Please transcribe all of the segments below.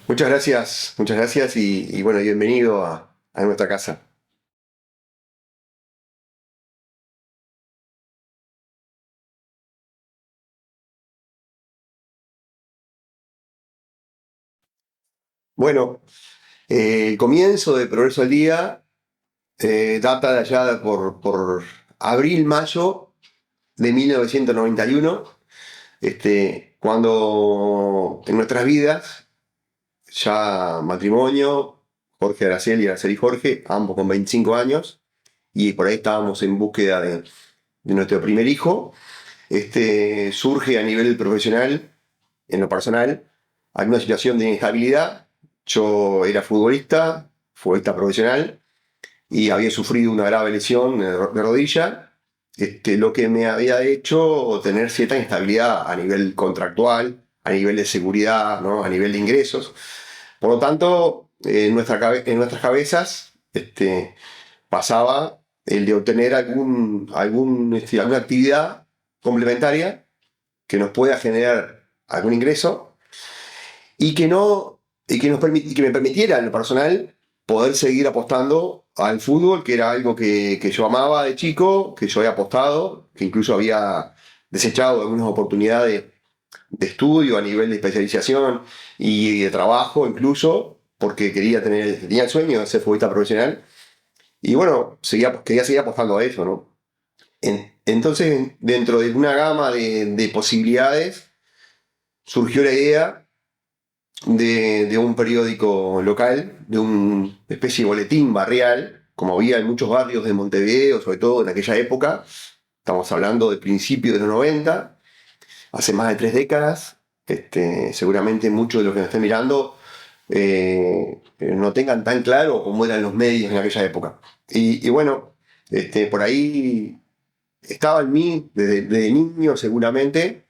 Muchas gracias y bueno, bienvenido a nuestra casa. Bueno, el comienzo de Progreso al Día data de allá por abril, mayo de 1991, cuando en nuestras vidas, ya matrimonio, Jorge Araceli Jorge, ambos con 25 años, y por ahí estábamos en búsqueda de nuestro primer hijo. Surge a nivel profesional, en lo personal, alguna situación de inestabilidad. Yo era futbolista profesional, y había sufrido una grave lesión de rodilla, lo que me había hecho tener cierta inestabilidad a nivel contractual, a nivel de seguridad, ¿no? A nivel de ingresos. Por lo tanto, en nuestras cabezas pasaba el de obtener alguna actividad complementaria que nos pueda generar algún ingreso y que no y que me permitiera en lo personal poder seguir apostando al fútbol, que era algo que yo amaba de chico, que yo había apostado, que incluso había desechado algunas oportunidades de estudio a nivel de especialización y de trabajo incluso, porque tenía el sueño de ser futbolista profesional. Y bueno, quería seguir apostando a eso, ¿no? Entonces, dentro de una gama de posibilidades, surgió la idea de un periódico local, de una especie de boletín barrial, como había en muchos barrios de Montevideo, sobre todo en aquella época. Estamos hablando del principio de los 90, hace más de 3 décadas. Seguramente muchos de los que nos estén mirando no tengan tan claro cómo eran los medios en aquella época. Y bueno, por ahí estaba en mí, desde niño seguramente,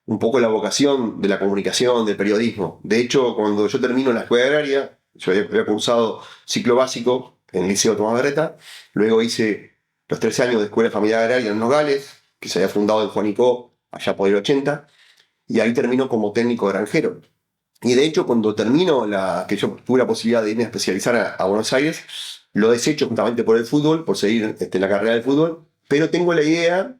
un poco la vocación de la comunicación, del periodismo. De hecho, cuando yo termino la escuela agraria, yo había cursado ciclo básico en el Liceo Tomás Berreta, luego hice los 13 años de Escuela Familiar Agraria en Nogales, que se había fundado en Juanico allá por el 80, y ahí termino como técnico granjero. Y de hecho, cuando termino que yo tuve la posibilidad de irme a especializar a Buenos Aires, lo desecho justamente por el fútbol, por seguir la carrera del fútbol, pero tengo la idea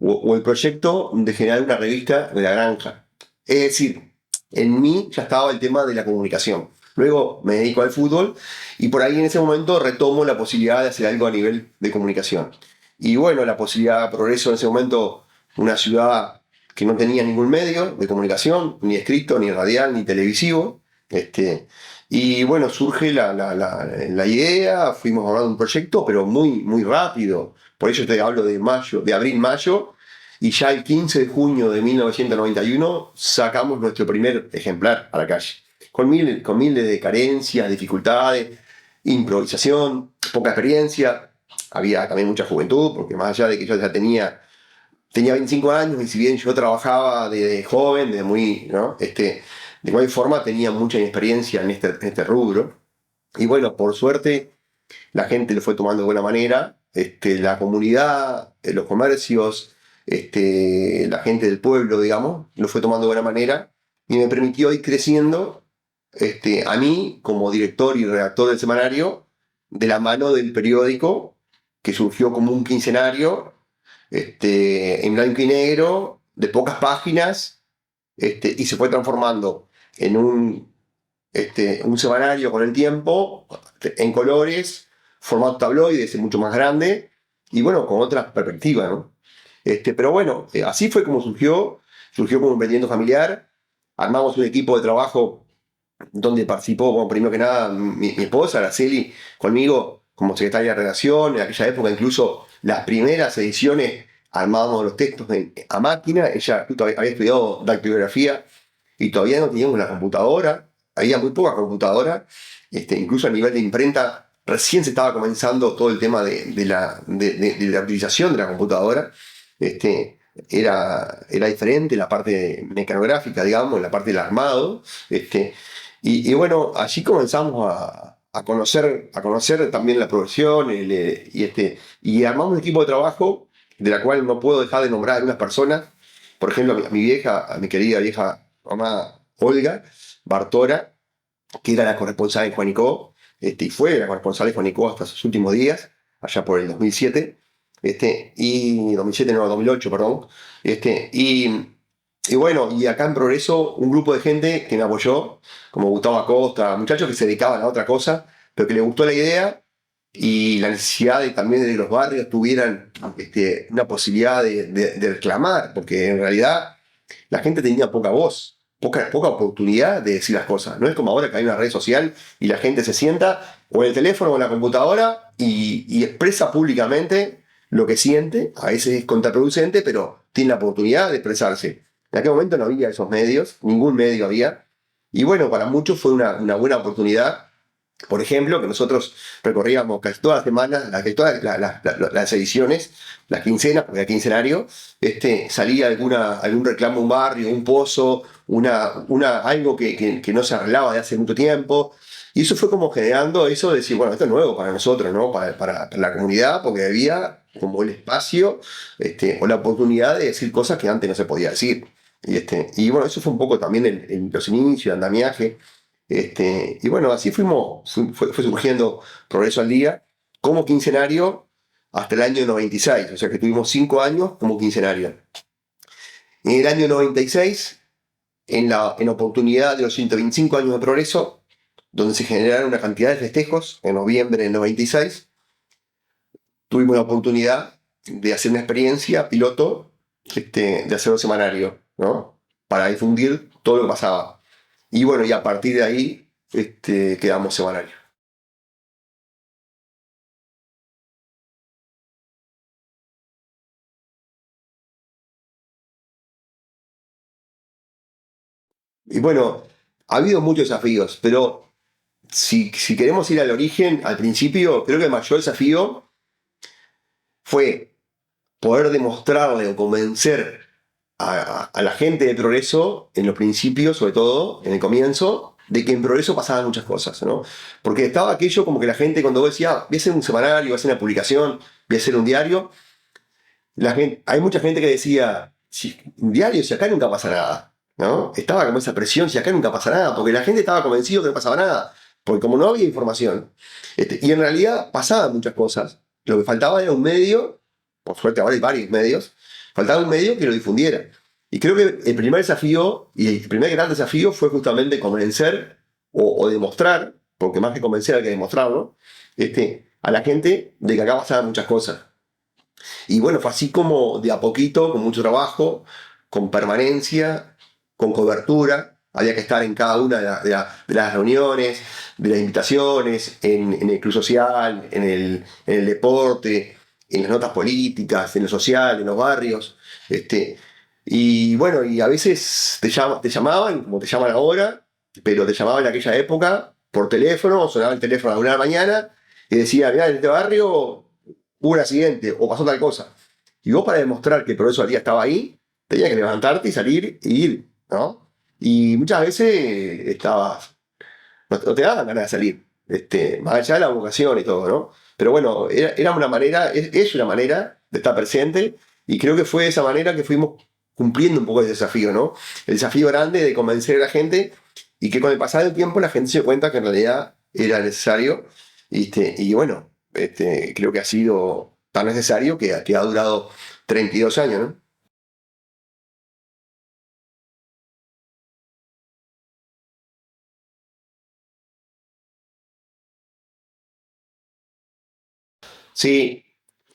o el proyecto de generar una revista de la granja. Es decir, en mí ya estaba el tema de la comunicación. Luego me dedico al fútbol y por ahí en ese momento retomo la posibilidad de hacer algo a nivel de comunicación. Y bueno, la posibilidad de progreso en ese momento, una ciudad que no tenía ningún medio de comunicación, ni escrito, ni radial, ni televisivo. Y bueno, surge la idea, fuimos hablando de un proyecto, pero muy rápido. Por eso te hablo de mayo, de abril, mayo, y ya el 15 de junio de 1991 sacamos nuestro primer ejemplar a la calle. Con miles de carencias, dificultades, improvisación, poca experiencia. Había también mucha juventud, porque más allá de que yo ya tenía 25 años y si bien yo trabajaba de joven, de muy, ¿no? De igual forma tenía mucha inexperiencia en este rubro. Y bueno, por suerte la gente lo fue tomando de buena manera, la comunidad, los comercios, la gente del pueblo, digamos, lo fue tomando de buena manera y me permitió ir creciendo a mí como director y redactor del semanario de la mano del periódico que surgió como un quincenario en blanco y negro, de pocas páginas, y se fue transformando en un semanario con el tiempo, en colores, formato tabloide, es mucho más grande, y bueno, con otra perspectiva, ¿no? Pero bueno, así fue como surgió como un emprendimiento familiar, armamos un equipo de trabajo donde participó, bueno, primero que nada, mi esposa, Araceli, conmigo como secretaria de redacción, en aquella época incluso las primeras ediciones armábamos los textos a máquina, ella justo había estudiado dactilografía y todavía no teníamos la computadora, había muy poca computadora, incluso a nivel de imprenta recién se estaba comenzando todo el tema de la utilización de la computadora. Era diferente la parte mecanográfica, digamos, la parte del armado. Y bueno, allí comenzamos a conocer también la profesión y armamos un equipo de trabajo de la cual no puedo dejar de nombrar a algunas personas. Por ejemplo, a mi querida vieja mamá Olga Bartora, que era la corresponsal de Juanico, y fue la corresponsal de Juanico hasta sus últimos días, allá por el 2007, y 2007 no, 2008, perdón, y bueno, y acá en Progreso, un grupo de gente que me apoyó, como Gustavo Acosta, muchachos que se dedicaban a otra cosa, pero que les gustó la idea y la necesidad de también de los barrios tuvieran una posibilidad de reclamar, porque en realidad la gente tenía poca voz, poca oportunidad de decir las cosas. No es como ahora que hay una red social y la gente se sienta o en el teléfono o en la computadora y expresa públicamente lo que siente. A veces es contraproducente, pero tiene la oportunidad de expresarse. En aquel momento no había esos medios, ningún medio había. Y bueno, para muchos fue una buena oportunidad. Por ejemplo, que nosotros recorríamos casi todas las semanas, casi todas las ediciones, las quincenas, porque era quincenario, salía algún reclamo, un barrio, un pozo, algo que no se arreglaba de hace mucho tiempo. Y eso fue como generando eso de decir, bueno, esto es nuevo para nosotros, ¿no? Para la comunidad, porque había como el espacio o la oportunidad de decir cosas que antes no se podía decir. Y bueno, eso fue un poco también en los inicios, el andamiaje. Y bueno, así fue surgiendo Progreso al Día como quincenario hasta el año 96, o sea que tuvimos 5 años como quincenario. En el año 96, en oportunidad de los 125 años de Progreso, donde se generaron una cantidad de festejos, en noviembre del 96, tuvimos la oportunidad de hacer una experiencia piloto, de hacer un semanario, ¿no? Para difundir todo lo que pasaba. Y bueno, y a partir de ahí quedamos semanario. Y bueno, ha habido muchos desafíos, pero si queremos ir al origen, al principio, creo que el mayor desafío fue poder demostrarle o convencer a la gente de Progreso, en los principios, sobre todo, en el comienzo, de que en Progreso pasaban muchas cosas, ¿no? Porque estaba aquello como que la gente cuando decía, voy a hacer un semanario, voy a hacer una publicación, voy a hacer un diario, hay mucha gente que decía, si, un diario, si acá nunca pasa nada, ¿no? Estaba como esa presión, si acá nunca pasa nada, porque la gente estaba convencido que no pasaba nada, porque como no había información, y en realidad pasaban muchas cosas, lo que faltaba era un medio, por suerte ahora hay varios medios, faltaba un medio que lo difundiera. Y creo que el primer desafío, y el primer gran desafío fue justamente convencer o demostrar, porque más que convencer hay que demostrarlo, a la gente de que acá pasaban muchas cosas. Y bueno, fue así como de a poquito, con mucho trabajo, con permanencia, con cobertura. Había que estar en cada una de las reuniones, de las invitaciones, en el club social, en el deporte, en las notas políticas, en lo social, en los barrios. Y bueno, y a veces te llamaban, como te llaman ahora, pero te llamaban en aquella época por teléfono, sonaba el teléfono a la 1 de la mañana y decía, mirá, en este barrio hubo un accidente o pasó tal cosa. Y vos para demostrar que el progreso al día estaba ahí, tenías que levantarte y salir y ir, ¿no? Y muchas veces no te daban ganas de salir, más allá de la vocación y todo, ¿no? Pero bueno, era una manera, es una manera de estar presente y creo que fue de esa manera que fuimos cumpliendo un poco el desafío, ¿no? El desafío grande de convencer a la gente y que con el pasar del tiempo la gente se dio cuenta que en realidad era necesario. Y bueno, creo que ha sido tan necesario que ha durado 32 años, ¿no? Sí,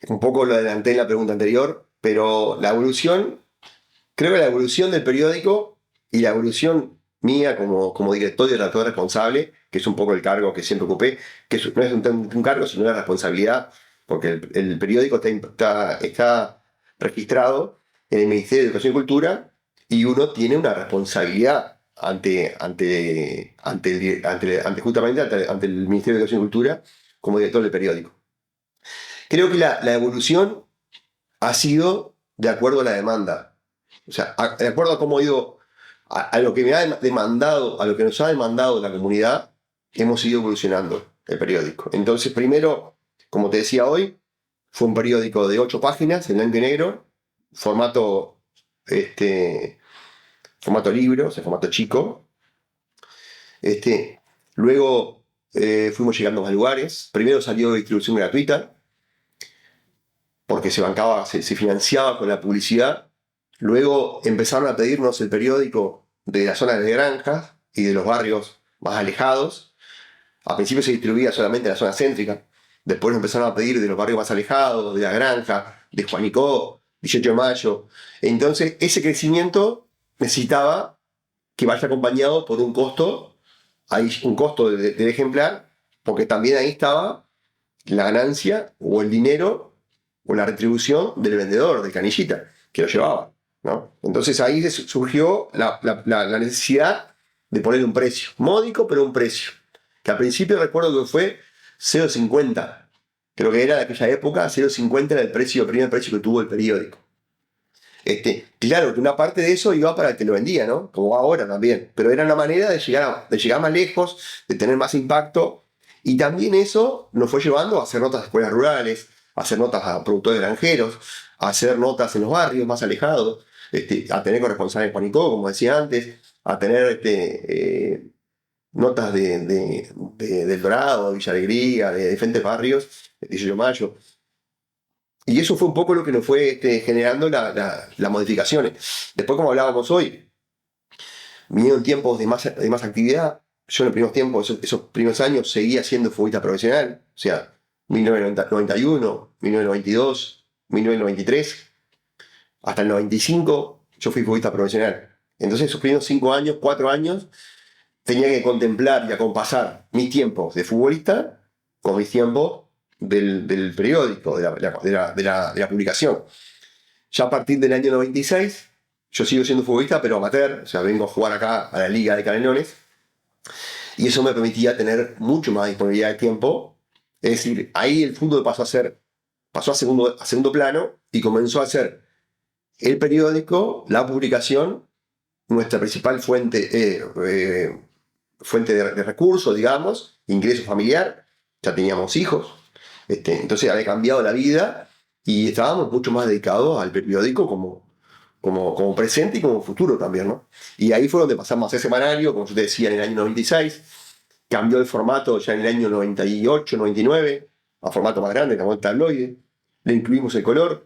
un poco lo adelanté en la pregunta anterior, pero creo que la evolución del periódico y la evolución mía como director y redactor responsable, que es un poco el cargo que siempre ocupé, que no es un cargo, sino una responsabilidad, porque el periódico está registrado en el Ministerio de Educación y Cultura y uno tiene una responsabilidad justamente ante el Ministerio de Educación y Cultura como director del periódico. Creo que la evolución ha sido de acuerdo a la demanda. O sea, de acuerdo a cómo ha ido, a lo que me ha demandado, a lo que nos ha demandado la comunidad, hemos ido evolucionando el periódico. Entonces, primero, como te decía hoy, fue un periódico de 8 páginas, en blanco y negro, formato, este, formato libro, o sea, formato chico. Este, Luego fuimos llegando a más lugares. Primero salió distribución gratuita, porque se financiaba con la publicidad. Luego empezaron a pedirnos el periódico de las zonas de granjas y de los barrios más alejados. Al principio se distribuía solamente en la zona céntrica. Después nos empezaron a pedir de los barrios más alejados, de la granja, de Juanicó, 18 de Mayo. Entonces, ese crecimiento necesitaba que vaya acompañado por un costo, un costo del ejemplar, porque también ahí estaba la ganancia o el dinero o la retribución del vendedor, del canillita, que lo llevaba, ¿no? Entonces ahí surgió la necesidad de poner un precio, módico, pero un precio, que al principio recuerdo que fue 0,50, creo que era de aquella época, 0,50 era el primer precio que tuvo el periódico. Claro que una parte de eso iba para el que lo vendía, ¿no? Como ahora también, pero era una manera de llegar más lejos, de tener más impacto, y también eso nos fue llevando a hacer notas a escuelas rurales, a hacer notas a productores granjeros, a hacer notas en los barrios más alejados, a tener corresponsales en Juanicó, como decía antes, a tener notas del Dorado, de Villa Alegría, de diferentes barrios, 18 de Mayo. Y eso fue un poco lo que nos fue generando las modificaciones. Después, como hablábamos hoy, vinieron tiempos de más actividad. Yo en los primeros tiempos, esos primeros años, seguía siendo futbolista profesional. O sea, 1991, 1992, 1993, hasta el 95, yo fui futbolista profesional. Entonces, esos primeros 5 años, 4 años, tenía que contemplar y acompasar mis tiempos de futbolista con mis tiempos del periódico, de la publicación. Ya a partir del año 96, yo sigo siendo futbolista, pero amateur, o sea, vengo a jugar acá a la Liga de Canelones, y eso me permitía tener mucho más disponibilidad de tiempo. Es decir, ahí el fútbol pasó a segundo plano y comenzó a ser el periódico, la publicación, nuestra principal fuente de recursos, digamos, ingreso familiar. Ya teníamos hijos. Entonces había cambiado la vida y estábamos mucho más dedicados al periódico como presente y como futuro también, ¿no? Y ahí fue donde pasamos a ser semanario, como yo te decía, en el año 96. Cambió el formato ya en el año 98, 99, a formato más grande, como el tabloide. Le incluimos el color.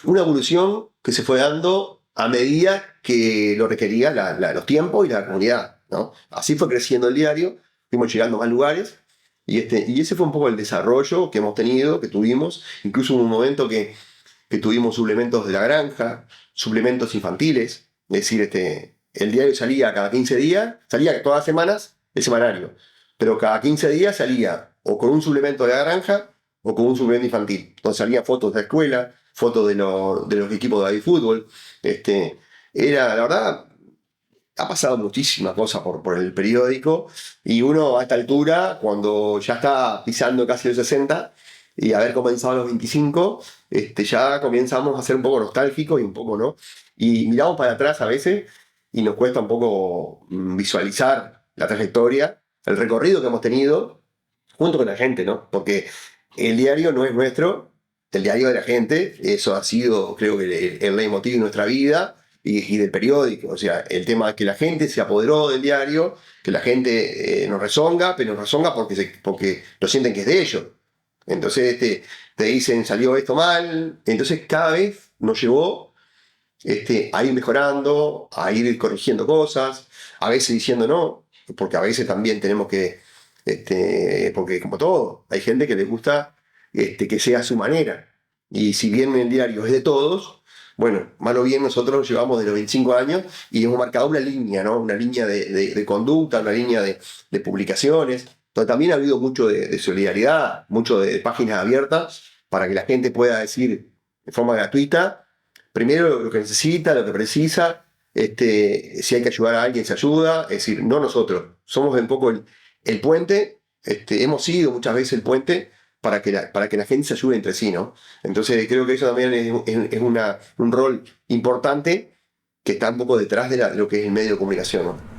Una evolución que se fue dando a medida que lo requería los tiempos y la comunidad, ¿no? Así fue creciendo el diario, fuimos llegando a más lugares. Y ese fue un poco el desarrollo que hemos tenido, que tuvimos. Incluso hubo un momento que tuvimos suplementos de la granja, suplementos infantiles. Es decir, el diario salía cada 15 días, salía todas las semanas el semanario. Pero cada 15 días salía o con un suplemento de la granja o con un suplemento infantil. Entonces salían fotos de la escuela, fotos de los equipos de fútbol. La verdad, ha pasado muchísimas cosas por el periódico, y uno a esta altura, cuando ya está pisando casi los 60 y haber comenzado a los 25, ya comenzamos a ser un poco nostálgicos y un poco, ¿no? Y miramos para atrás a veces y nos cuesta un poco visualizar la trayectoria, el recorrido que hemos tenido junto con la gente, ¿no? Porque el diario no es nuestro, el diario de la gente. Eso ha sido, creo que, el leitmotiv de nuestra vida y del periódico. O sea, el tema es que la gente se apoderó del diario, que la gente nos rezonga, pero nos rezonga porque lo sienten que es de ellos. Entonces te dicen, salió esto mal. Entonces cada vez nos llevó a ir mejorando, a ir corrigiendo cosas, a veces diciendo no, porque a veces también tenemos que, porque como todo, hay gente que le gusta que sea a su manera. Y si bien el diario es de todos, bueno, mal o bien nosotros llevamos de los 25 años y hemos marcado una línea, ¿no? Una línea de conducta, una línea de publicaciones. Entonces también ha habido mucho de solidaridad, mucho de páginas abiertas para que la gente pueda decir de forma gratuita, primero lo que necesita, lo que precisa. Si hay que ayudar a alguien, se ayuda. Es decir, no nosotros, somos un poco el puente. Hemos sido muchas veces el puente para que la gente se ayude entre sí, ¿no? Entonces creo que eso también es un rol importante que está un poco detrás de lo que es el medio de comunicación, ¿no?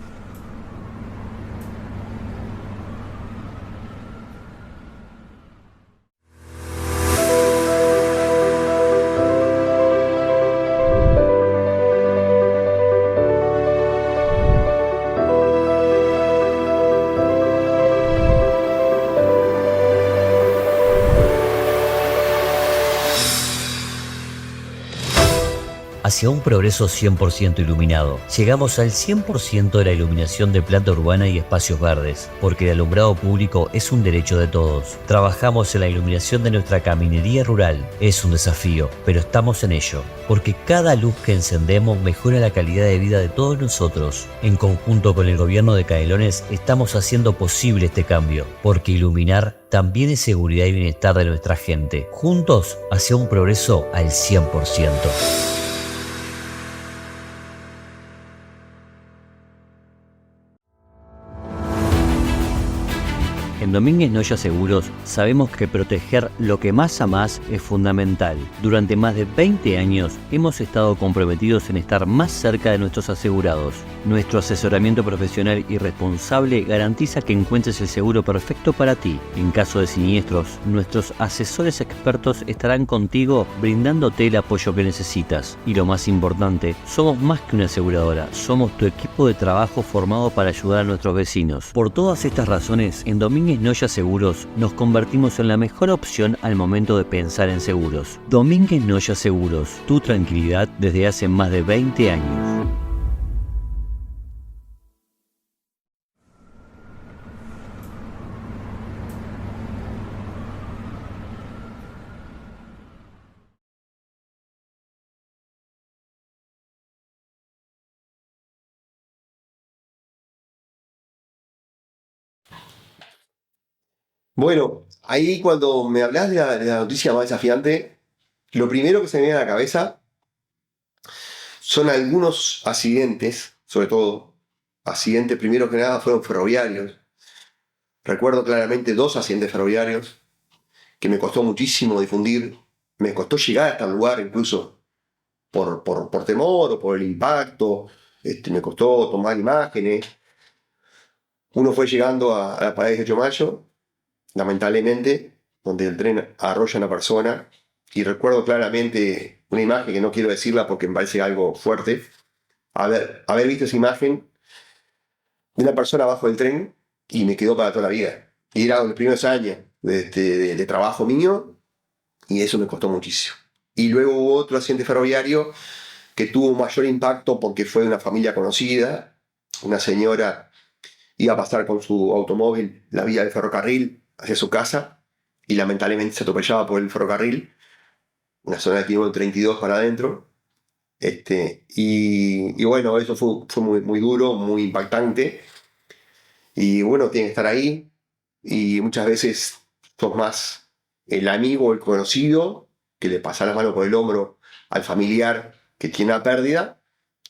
hacia un progreso 100% iluminado. Llegamos al 100% de la iluminación de planta urbana y espacios verdes, porque el alumbrado público es un derecho de todos. Trabajamos en la iluminación de nuestra caminería rural. Es un desafío, pero estamos en ello, porque cada luz que encendemos mejora la calidad de vida de todos nosotros. En conjunto con el gobierno de Canelones estamos haciendo posible este cambio, porque iluminar también es seguridad y bienestar de nuestra gente. Juntos hacia un progreso al 100%. En Domínguez Noya Seguros sabemos que proteger lo que más amás es fundamental. Durante más de 20 años hemos estado comprometidos en estar más cerca de nuestros asegurados. Nuestro asesoramiento profesional y responsable garantiza que encuentres el seguro perfecto para ti. En caso de siniestros, nuestros asesores expertos estarán contigo brindándote el apoyo que necesitas. Y lo más importante, somos más que una aseguradora, somos tu equipo de trabajo formado para ayudar a nuestros vecinos. Por todas estas razones, en Domínguez Noya Seguros nos convertimos en la mejor opción al momento de pensar en seguros. Domínguez Noya Seguros, tu tranquilidad desde hace más de 20 años. Bueno, ahí cuando me hablas de la noticia más desafiante, lo primero que se me viene a la cabeza son algunos accidentes, sobre todo accidentes primero que nada fueron ferroviarios. Recuerdo claramente 2 accidentes ferroviarios que me costó muchísimo difundir, me costó llegar hasta el lugar incluso por temor o por el impacto, me costó tomar imágenes. Uno fue llegando a la pared de 8 de Mayo, lamentablemente, donde el tren arrolla a una persona, y recuerdo claramente una imagen que no quiero decirla porque me parece algo fuerte, haber visto esa imagen de una persona abajo del tren y me quedó para toda la vida. Y era los primeros años de trabajo mío y eso me costó muchísimo. Y luego hubo otro accidente ferroviario que tuvo mayor impacto porque fue de una familia conocida, una señora iba a pasar con su automóvil la vía del ferrocarril hacia su casa y lamentablemente se atropellaba por el ferrocarril, una zona de kilómetro 32 para adentro. Y bueno, eso fue muy, muy duro, muy impactante. Y bueno, tiene que estar ahí. Y muchas veces sos más el amigo o el conocido que le pasa la mano por el hombro al familiar que tiene la pérdida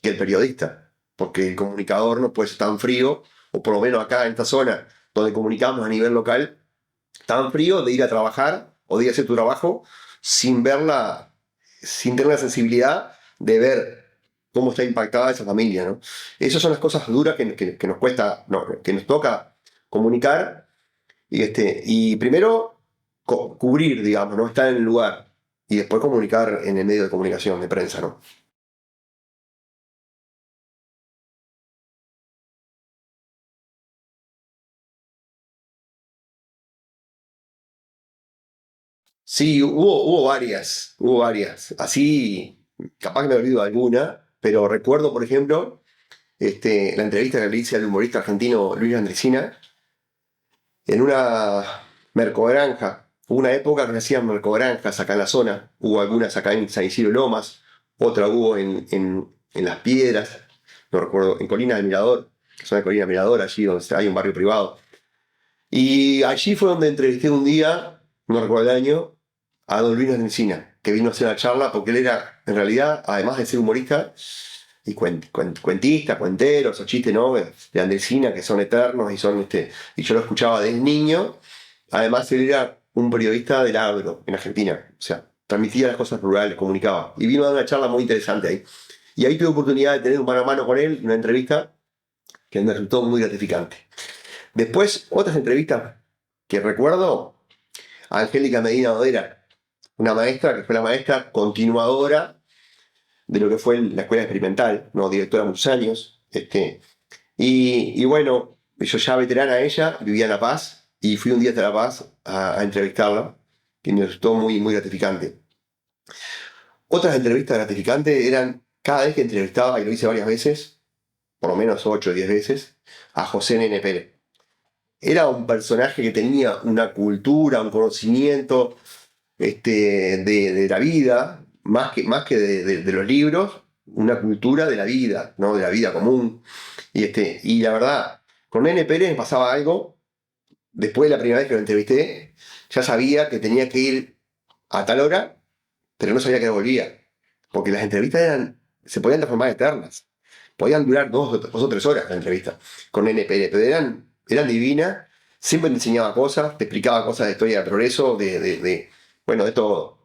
que el periodista. Porque el comunicador no puede ser tan frío, o por lo menos acá en esta zona donde comunicamos a nivel local, tan frío de ir a trabajar o de ir a hacer tu trabajo sin verla, sin tener la sensibilidad de ver cómo está impactada esa familia, ¿no? Esas son las cosas duras que nos cuesta, no, que nos toca comunicar y primero cubrir, digamos, ¿no? Estar en el lugar y después comunicar en el medio de comunicación, de prensa, ¿no? Sí, hubo varias. Así, capaz que me olvido de alguna, pero recuerdo, por ejemplo, la entrevista que le hice al humorista argentino Luis Andresina en una mercogranja. Hubo una época que se hacían mercogranjas acá en la zona. Hubo algunas acá en San Isidro Lomas, otra hubo en Las Piedras, no recuerdo, en Colina del Mirador, que es una Colina del Mirador, allí donde hay un barrio privado. Y allí fue donde entrevisté un día, no recuerdo el año, a don Luis Andresina, que vino a hacer una charla porque él era, en realidad, además de ser humorista, y cuentista, cuentero, esos chistes, ¿no? De Andresina que son eternos y yo lo escuchaba desde niño. Además, él era un periodista del agro en Argentina, o sea, transmitía las cosas rurales, comunicaba. Y vino a dar una charla muy interesante ahí. Y ahí tuve oportunidad de tener un mano a mano con él, una entrevista que me resultó muy gratificante. Después, otras entrevistas que recuerdo, a Angélica Medina Odera, una maestra que fue la maestra continuadora de lo que fue la escuela experimental, ¿no? Directora muchos años. Y bueno, yo ya veterana ella, vivía en La Paz, y fui un día hasta La Paz a entrevistarla, que me resultó muy, muy gratificante. Otras entrevistas gratificantes eran cada vez que entrevistaba, y lo hice varias veces, por lo menos 8 o 10 veces, a José Nene Pérez. Era un personaje que tenía una cultura, un conocimiento de la vida, más que de los libros, una cultura de la vida, ¿no? De la vida común. Y la verdad, con Nene Pérez pasaba algo, después de la primera vez que lo entrevisté, ya sabía que tenía que ir a tal hora, pero no sabía que volvía. Porque las entrevistas se podían transformar eternas. Podían durar 2 o 3 horas la entrevista con Nene Pérez, pero eran divinas. Siempre te enseñaba cosas, te explicaba cosas de historia de progreso, bueno, de todo,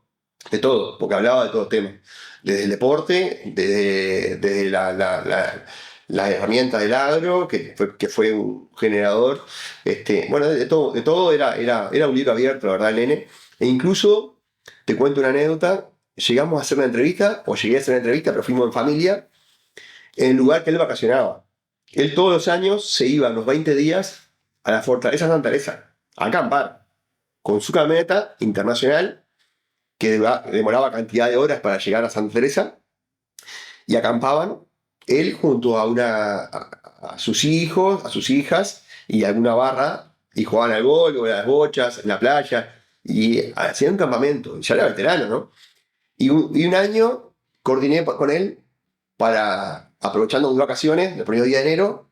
porque hablaba de todos temas. Desde el deporte, desde las herramientas del agro, que fue un generador. Bueno, de todo era un libro abierto, la verdad, el nene. E incluso, te cuento una anécdota, llegamos a hacer una entrevista, o llegué a hacer una entrevista, pero fuimos en familia, en el lugar que él vacacionaba. Él todos los años se iba unos 20 días a la Fortaleza Santa Teresa, a acampar, con su camioneta internacional, que demoraba cantidad de horas para llegar a Santa Teresa, y acampaban él junto a sus hijos, a sus hijas, y alguna barra, y jugaban al gol, o a las bochas, en la playa, y hacían un campamento. Ya era veterano, ¿no? Y un año coordiné con él para, aprovechando mis vacaciones, el primer día de enero,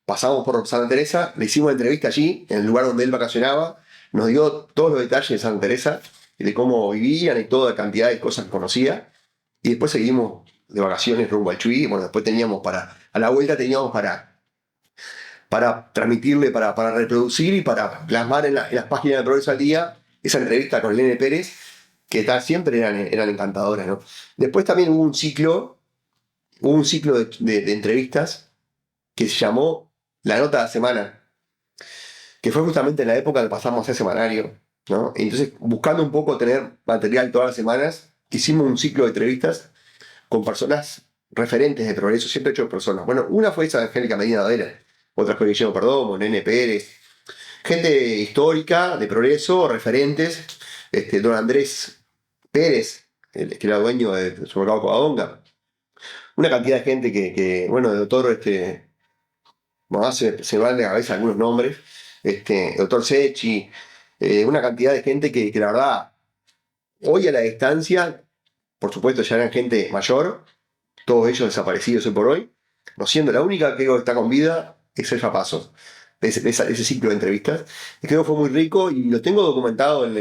pasamos por Santa Teresa, le hicimos una entrevista allí, en el lugar donde él vacacionaba, nos dio todos los detalles de Santa Teresa, y de cómo vivían y toda cantidad de cosas que conocía, y después seguimos de vacaciones rumbo al Chuy. Bueno, después a la vuelta teníamos para transmitirle, para reproducir y para plasmar en las páginas de Progreso al Día esa entrevista con el Nene Pérez, que siempre eran encantadoras, ¿no? Después también hubo un ciclo de entrevistas que se llamó La Nota de la Semana, que fue justamente en la época que pasamos a hacer semanario, ¿no? Entonces, buscando un poco tener material todas las semanas, hicimos un ciclo de entrevistas con personas referentes de progreso, siempre 8 personas. Bueno, una fue esa Angélica Medina Dadera, otra fue Guillermo Perdomo, Nene Pérez, gente histórica de progreso, referentes, don Andrés Pérez, que era dueño de Supermercado Covadonga, una cantidad de gente bueno, el doctor, bueno, se me van de la cabeza algunos nombres, el doctor Sechi, una cantidad de gente que la verdad, hoy a la distancia, por supuesto ya eran gente mayor, todos ellos desaparecidos hoy por hoy, no siendo la única que creo que está con vida, es Elfa Pasos, ese ciclo de entrevistas. Y creo que fue muy rico y lo tengo documentado en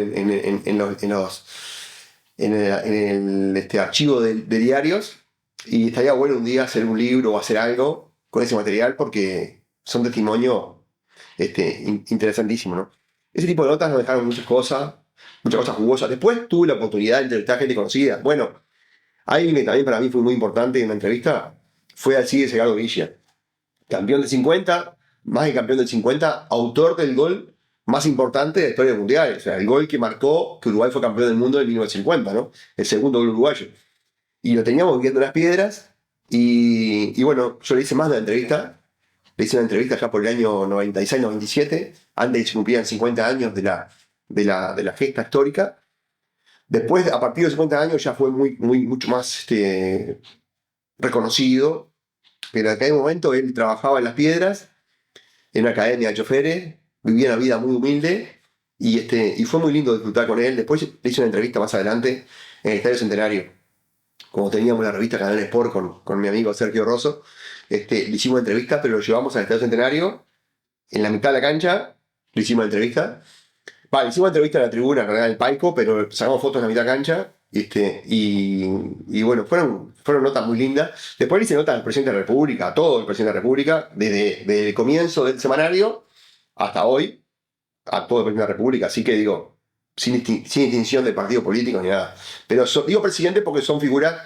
el archivo de diarios, y estaría bueno un día hacer un libro o hacer algo con ese material porque son testimonios interesantísimos, ¿no? Ese tipo de notas nos dejaron muchas cosas jugosas. Después tuve la oportunidad de entrevistar gente conocida. Bueno, alguien que también para mí fue muy importante en la entrevista fue Alcides Edgardo Villa, campeón del 50, más que campeón del 50, autor del gol más importante de la historia del mundial. O sea, el gol que marcó que Uruguay fue campeón del mundo en 1950, ¿no? El segundo gol uruguayo. Y lo teníamos viendo en las piedras. Y bueno, yo le hice más de la entrevista. Le hice una entrevista ya por el año 96-97, antes de que se cumplían 50 años de la gesta histórica. Después, a partir de 50 años, ya fue mucho más reconocido. Pero en aquel momento él trabajaba en las piedras, en una academia de choferes, vivía una vida muy humilde. Y fue muy lindo disfrutar con él. Después le hice una entrevista más adelante en el Estadio Centenario, como teníamos la revista Canal Sport con mi amigo Sergio Rosso. Le hicimos una entrevista, pero lo llevamos al Estadio Centenario, en la mitad de la cancha, le hicimos la entrevista. Le hicimos una entrevista en la tribuna, en el Paico, pero sacamos fotos en la mitad de la cancha. Y bueno, fueron notas muy lindas. Después le hice notas al presidente de la República, a todo el presidente de la República, desde el comienzo del semanario hasta hoy, a todo el presidente de la República. Así que digo, sin distinción de partido político ni nada. Pero digo presidente porque son figuras,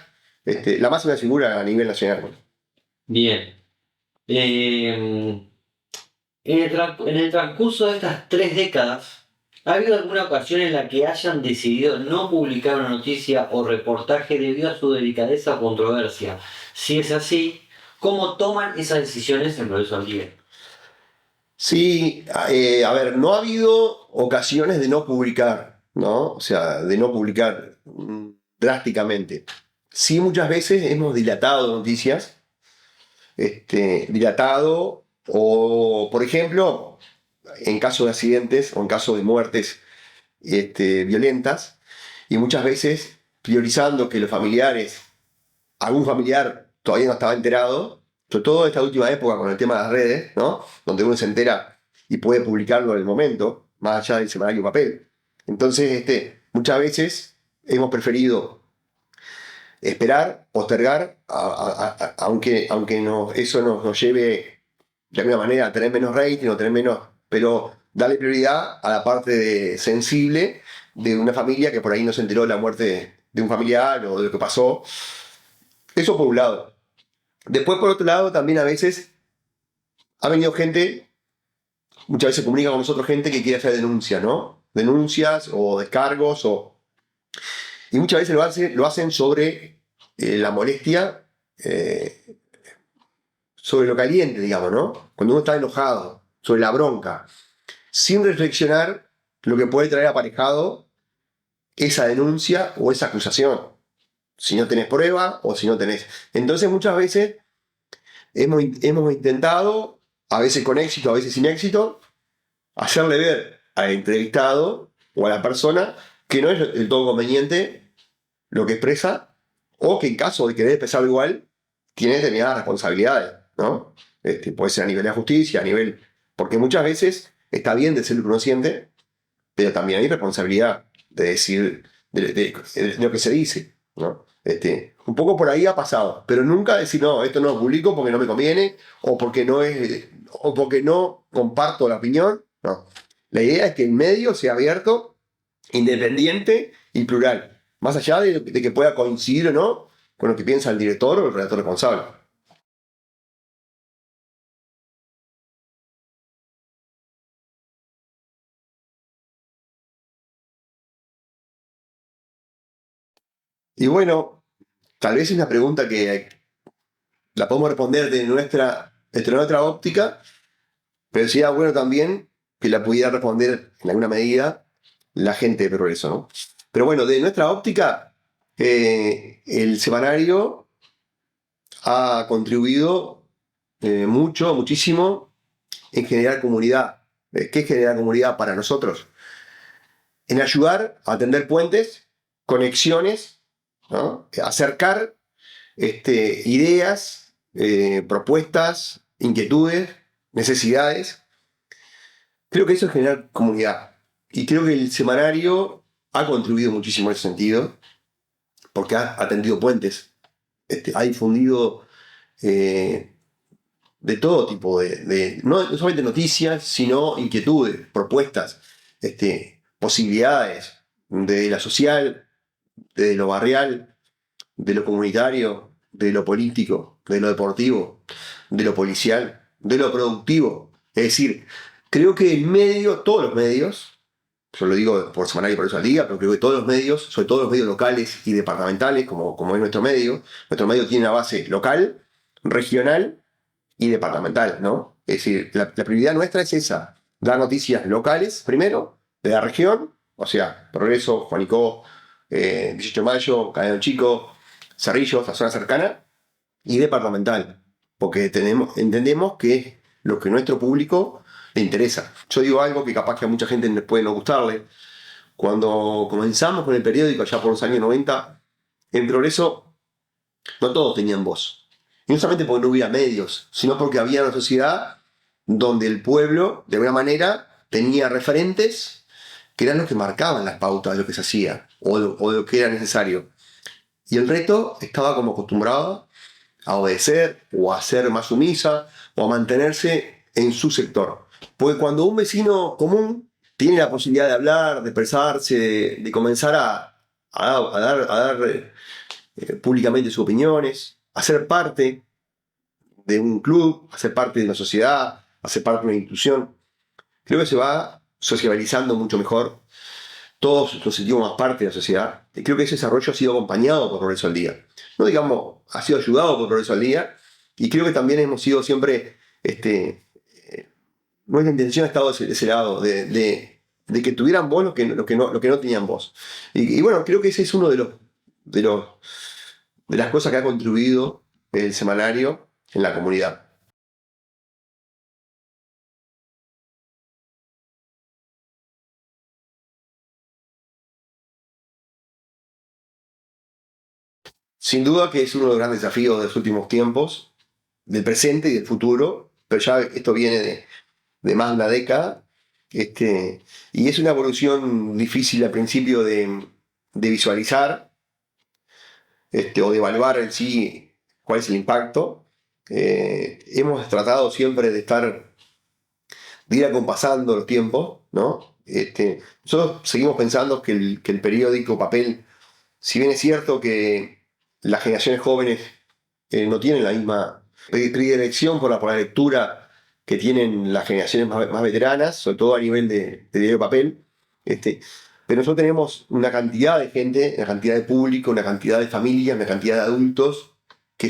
la máxima figura a nivel nacional. Bueno. Bien. En el transcurso de estas 3 décadas, ¿ha habido alguna ocasión en la que hayan decidido no publicar una noticia o reportaje debido a su delicadeza o controversia? Si es así, ¿cómo toman esas decisiones en Progreso al Día? Sí, a ver, no ha habido ocasiones de no publicar, ¿no? O sea, de no publicar drásticamente. Sí, muchas veces hemos dilatado noticias, dilatado, o por ejemplo, en caso de accidentes o en caso de muertes violentas, y muchas veces priorizando que los familiares, algún familiar todavía no estaba enterado, sobre todo en esta última época con el tema de las redes, ¿no? Donde uno se entera y puede publicarlo en el momento, más allá del semanario papel. Entonces, muchas veces hemos preferido esperar, postergar, aunque eso nos lleve de alguna manera a tener menos rating o tener menos, pero darle prioridad a la parte sensible de una familia que por ahí no se enteró de la muerte de un familiar o de lo que pasó. Eso por un lado. Después, por otro lado, también a veces ha venido gente, muchas veces comunica con nosotros gente que quiere hacer denuncias, ¿no? Denuncias o descargos, y muchas veces lo hacen sobre la molestia, sobre lo caliente, digamos, ¿no? Cuando uno está enojado, sobre la bronca, sin reflexionar lo que puede traer aparejado esa denuncia o esa acusación. Si no tenés prueba o si no tenés. Entonces muchas veces hemos intentado, a veces con éxito, a veces sin éxito, hacerle ver al entrevistado o a la persona que no es del todo conveniente lo que expresa, o que en caso de querer expresar igual, tiene determinadas responsabilidades, ¿no? Puede ser a nivel de la justicia, a nivel. Porque muchas veces está bien de ser consciente, pero también hay responsabilidad de decir de lo que se dice, ¿no? Un poco por ahí ha pasado, pero nunca decir, no, esto no lo publico porque no me conviene, o porque no comparto la opinión. No. La idea es que el medio sea abierto, independiente y plural, más allá de que pueda coincidir o no con lo que piensa el director o el redactor responsable. Y bueno, tal vez es una pregunta que la podemos responder desde nuestra óptica, pero sería bueno también que la pudiera responder en alguna medida la gente de Progreso, ¿no? Pero bueno, de nuestra óptica, el semanario ha contribuido muchísimo en generar comunidad. ¿Qué es generar comunidad para nosotros? En ayudar a tender puentes, conexiones, ¿no? Acercar ideas, propuestas, inquietudes, necesidades. Creo que eso es generar comunidad. Y creo que el semanario ha contribuido muchísimo en ese sentido, porque ha tendido puentes, ha difundido de todo tipo no solamente noticias, sino inquietudes, propuestas, posibilidades de la social, de lo barrial, de lo comunitario, de lo político, de lo deportivo, de lo policial, de lo productivo. Es decir, creo que el medio, todos los medios, yo lo digo por semanario y por eso al día, pero creo que todos los medios, sobre todo los medios locales y departamentales, como es nuestro medio tiene una base local, regional y departamental, ¿no? Es decir, la prioridad nuestra es esa, dar noticias locales primero, de la región, o sea, Progreso, Juanico, 18 de Mayo, Cañón Chico, Cerrillos, la zona cercana, y departamental, porque entendemos que es lo que nuestro público le interesa. Yo digo algo que capaz que a mucha gente puede no gustarle. Cuando comenzamos con el periódico, allá por los años 90, en Progreso no todos tenían voz. Y no solamente porque no hubiera medios, sino porque había una sociedad donde el pueblo, de alguna manera, tenía referentes que eran los que marcaban las pautas de lo que se hacía o de lo que era necesario. Y el resto estaba como acostumbrado a obedecer o a ser más sumisa o a mantenerse en su sector. Porque cuando un vecino común tiene la posibilidad de hablar, de expresarse, de comenzar a dar públicamente sus opiniones, a ser parte de un club, a ser parte de una sociedad, a ser parte de una institución, creo que se va sociabilizando mucho mejor. Todos nos sentimos más parte de la sociedad. Y creo que ese desarrollo ha sido acompañado por Progreso al Día. No digamos, ha sido ayudado por Progreso al Día. Y creo que también hemos sido siempre, nuestra intención ha estado de ese lado, de que tuvieran voz los que no tenían voz. Y bueno, creo que ese es uno de los de las cosas que ha contribuido el semanario en la comunidad. Sin duda que es uno de los grandes desafíos de los últimos tiempos, del presente y del futuro, pero ya esto viene de más de una década, y es una evolución difícil al principio de visualizar, o de evaluar en sí cuál es el impacto. Hemos tratado siempre de ir acompasando los tiempos, ¿no? Nosotros seguimos pensando que el periódico papel, si bien es cierto que las generaciones jóvenes no tienen la misma predilección por la lectura que tienen las generaciones más veteranas, sobre todo a nivel de diario papel, pero nosotros tenemos una cantidad de gente, una cantidad de público, una cantidad de familias, una cantidad de adultos que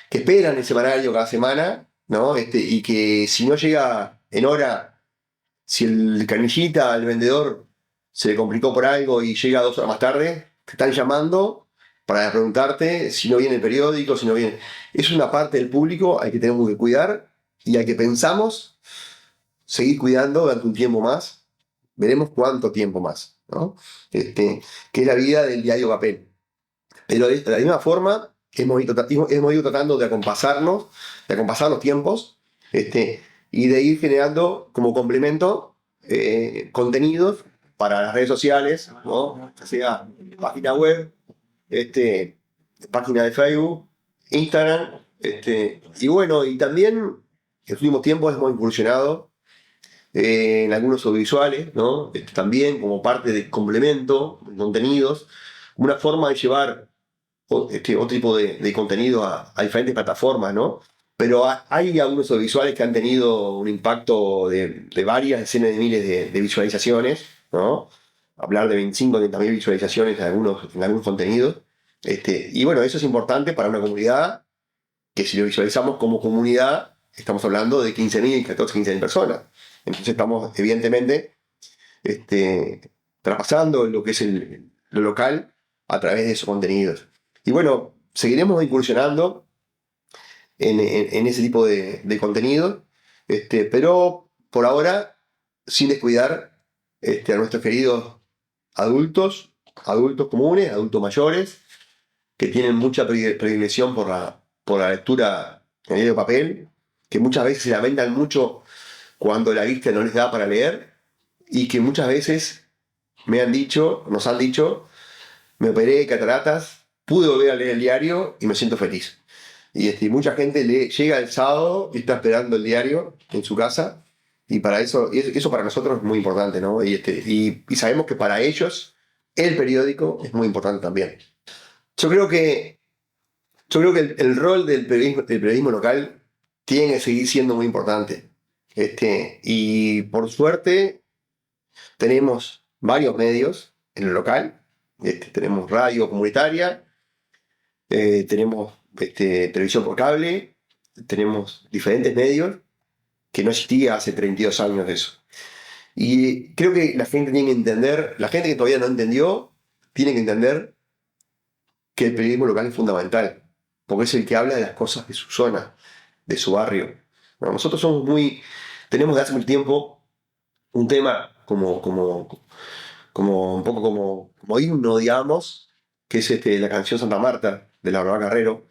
que esperan el semanario cada semana, ¿no? Y que si no llega en hora, si el canillita, el vendedor, se le complicó por algo y llega 2 horas más tarde, te están llamando para preguntarte si no viene el periódico, si no viene. Es una parte del público al que tenemos que cuidar y al que pensamos seguir cuidando durante un tiempo más. Veremos cuánto tiempo más, ¿no? Que es la vida del diario papel. Pero de la misma forma, hemos ido tratando de acompasar los tiempos, y de ir generando como complemento contenidos para las redes sociales, ¿no? Ya sea página web, página de Facebook, Instagram, y bueno, y también en los últimos tiempos hemos incursionado en algunos audiovisuales, ¿no? También como parte de complemento, contenidos, una forma de llevar otro tipo de contenido a diferentes plataformas, ¿no? Pero hay algunos audiovisuales que han tenido un impacto de varias decenas de miles de visualizaciones, ¿no? Hablar de 25 o 30.000 visualizaciones en algunos contenidos. Y bueno, eso es importante para una comunidad que si lo visualizamos como comunidad, estamos hablando de 15.000, 14, 15.000 personas. Entonces estamos, evidentemente, traspasando lo que es lo local a través de esos contenidos. Y bueno, seguiremos incursionando en ese tipo de contenido, pero por ahora sin descuidar a nuestros queridos adultos comunes, adultos mayores, que tienen mucha predilección por la lectura en el papel, que muchas veces se lamentan mucho cuando la vista no les da para leer, y que muchas veces nos han dicho, me operé de cataratas, pude volver a leer el diario y me siento feliz. Y mucha gente llega el sábado y está esperando el diario en su casa, y eso para nosotros es muy importante, ¿no? Y sabemos que para ellos el periódico es muy importante también. Yo creo que, el rol del periodismo local tiene que seguir siendo muy importante. Y por suerte tenemos varios medios en lo local. Tenemos radio comunitaria, tenemos televisión por cable, tenemos diferentes medios que no existía hace 32 años de eso. Y creo que la gente tiene que entender, la gente que todavía no entendió, tiene que entender que el periodismo local es fundamental, porque es el que habla de las cosas de su zona, de su barrio. Bueno, nosotros tenemos de hace mucho tiempo un tema como un poco como himno, digamos, que es la canción Santa Marta de la Barbara Carrero.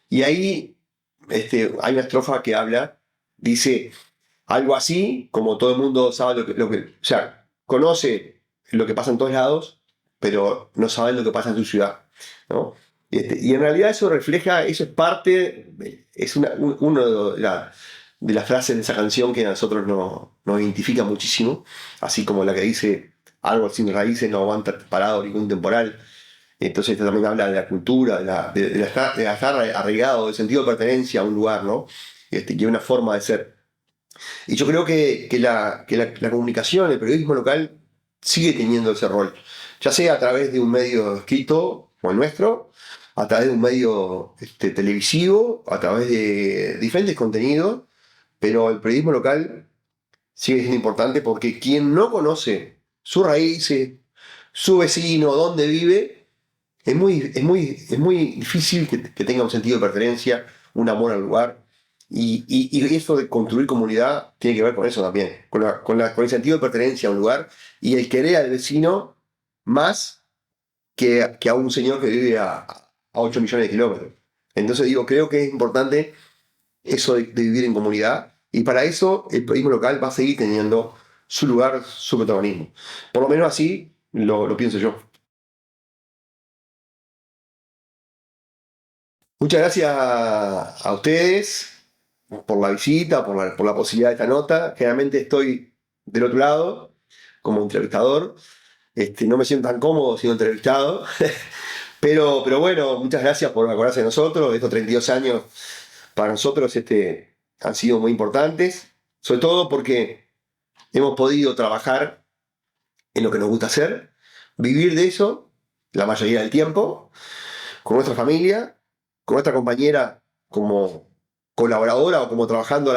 Y ahí hay una estrofa que dice algo así, como todo el mundo sabe o sea, conoce lo que pasa en todos lados, pero no sabe lo que pasa en su ciudad, ¿no? Y en realidad eso es parte, es una de las frases de esa canción que a nosotros nos identifica muchísimo, así como la que dice, árbol sin raíces no aguanta parado ningún temporal. Entonces esto también habla de la cultura, de estar arraigado, del sentido de pertenencia a un lugar, ¿no? Y una forma de ser. Y yo creo que la comunicación, el periodismo local, sigue teniendo ese rol, ya sea a través de un medio escrito, como el nuestro, a través de un medio televisivo, a través de diferentes contenidos, pero el periodismo local sigue siendo importante porque quien no conoce sus raíces, su vecino, dónde vive, es muy difícil que tenga un sentido de pertenencia, un amor al lugar. Y eso de construir comunidad tiene que ver con eso también, con el sentido de pertenencia a un lugar y el querer al vecino más que a un señor que vive a 8 millones de kilómetros. Entonces digo, creo que es importante eso de vivir en comunidad y para eso el periodismo local va a seguir teniendo su lugar, su protagonismo. Por lo menos así lo pienso yo. Muchas gracias a ustedes por la visita, por la posibilidad de esta nota. Generalmente estoy del otro lado, como entrevistador. No me siento tan cómodo siendo entrevistado. Pero bueno, muchas gracias por acordarse de nosotros. Estos 32 años para nosotros han sido muy importantes. Sobre todo porque hemos podido trabajar en lo que nos gusta hacer, vivir de eso la mayoría del tiempo, con nuestra familia, con nuestra compañera como colaboradora o como trabajando a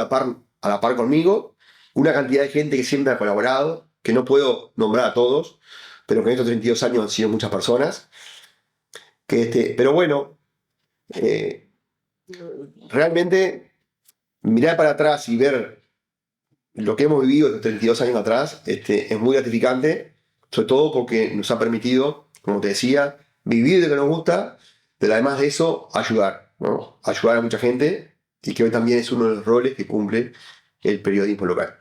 la par conmigo, una cantidad de gente que siempre ha colaborado, que no puedo nombrar a todos, pero que en estos 32 años han sido muchas personas. Pero bueno, eh, realmente mirar para atrás y ver lo que hemos vivido estos 32 años atrás es muy gratificante, sobre todo porque nos ha permitido, como te decía, vivir de lo que nos gusta, pero además de eso, ayudar, ¿no? Ayudar a mucha gente y que hoy también es uno de los roles que cumple el periodismo local.